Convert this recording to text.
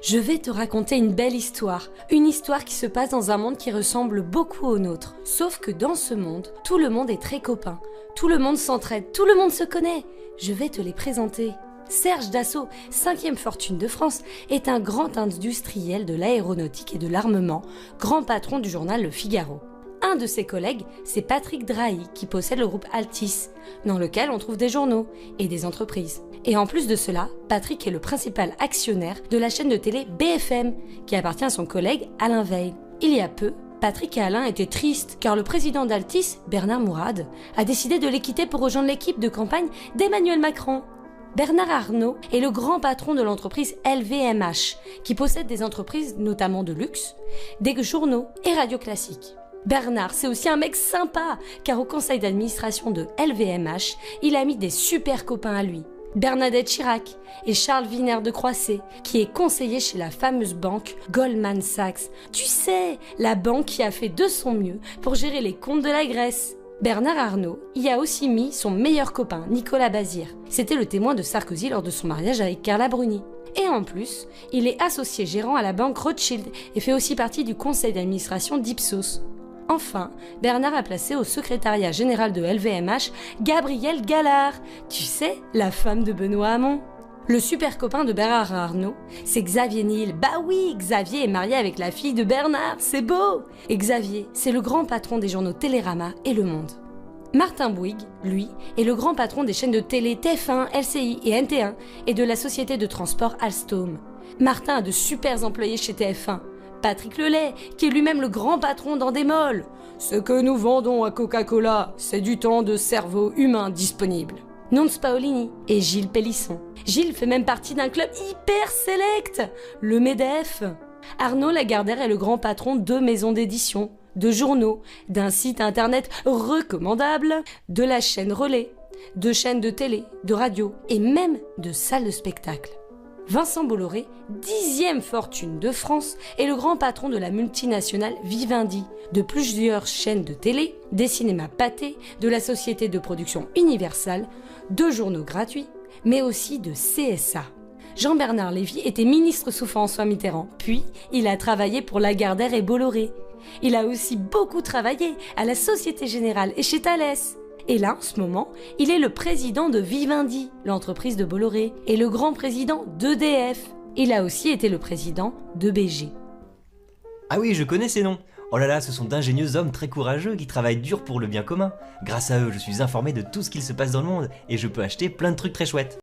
Je vais te raconter une belle histoire. Une histoire qui se passe dans un monde qui ressemble beaucoup au nôtre. Sauf que dans ce monde, tout le monde est très copain. Tout le monde s'entraide, tout le monde se connaît. Je vais te les présenter. Serge Dassault, 5e fortune de France, est un grand industriel de l'aéronautique et de l'armement, grand patron du journal Le Figaro. Un de ses collègues, c'est Patrick Drahi, qui possède le groupe Altis, dans lequel on trouve des journaux et des entreprises. Et en plus de cela, Patrick est le principal actionnaire de la chaîne de télé BFM, qui appartient à son collègue Alain Veil. Il y a peu, Patrick et Alain étaient tristes, car le président d'Altis, Bernard Mourad, a décidé de les quitter pour rejoindre l'équipe de campagne d'Emmanuel Macron. Bernard Arnault est le grand patron de l'entreprise LVMH, qui possède des entreprises notamment de luxe, des journaux et radios classiques. Bernard, c'est aussi un mec sympa, car au conseil d'administration de LVMH, il a mis des super copains à lui. Bernadette Chirac et Charles Wiener de Croisset, qui est conseiller chez la fameuse banque Goldman Sachs. Tu sais, la banque qui a fait de son mieux pour gérer les comptes de la Grèce. Bernard Arnault y a aussi mis son meilleur copain, Nicolas Bazir. C'était le témoin de Sarkozy lors de son mariage avec Carla Bruni. Et en plus, il est associé gérant à la banque Rothschild et fait aussi partie du conseil d'administration d'Ipsos. Enfin, Bernard a placé au secrétariat général de LVMH Gabrielle Gallard, tu sais, la femme de Benoît Hamon. Le super copain de Bernard Arnault, c'est Xavier Niel. Bah oui, Xavier est marié avec la fille de Bernard, c'est beau. Et Xavier, c'est le grand patron des journaux Télérama et Le Monde. Martin Bouygues, lui, est le grand patron des chaînes de télé TF1, LCI et NT1 et de la société de transport Alstom. Martin a de super employés chez TF1. Patrick Lelay, qui est lui-même le grand patron d'Endemol. Ce que nous vendons à Coca-Cola, c'est du temps de cerveau humain disponible. Nonce Paolini et Gilles Pélisson. Gilles fait même partie d'un club hyper select, le MEDEF. Arnaud Lagardère est le grand patron de maisons d'édition, de journaux, d'un site internet recommandable, de la chaîne Relais, de chaînes de télé, de radio et même de salles de spectacle. Vincent Bolloré, 10e fortune de France, est le grand patron de la multinationale Vivendi, de plusieurs chaînes de télé, des cinémas Pathé, de la société de production Universal, de journaux gratuits, mais aussi de CSA. Jean-Bernard Lévy était ministre sous François Mitterrand, puis il a travaillé pour Lagardère et Bolloré. Il a aussi beaucoup travaillé à la Société Générale et chez Thales. Et là, en ce moment, il est le président de Vivendi, l'entreprise de Bolloré, et le grand président d'EDF. Il a aussi été le président de BG. Ah oui, je connais ces noms. Oh là là, ce sont d'ingénieux hommes très courageux qui travaillent dur pour le bien commun. Grâce à eux, je suis informé de tout ce qu'il se passe dans le monde et je peux acheter plein de trucs très chouettes.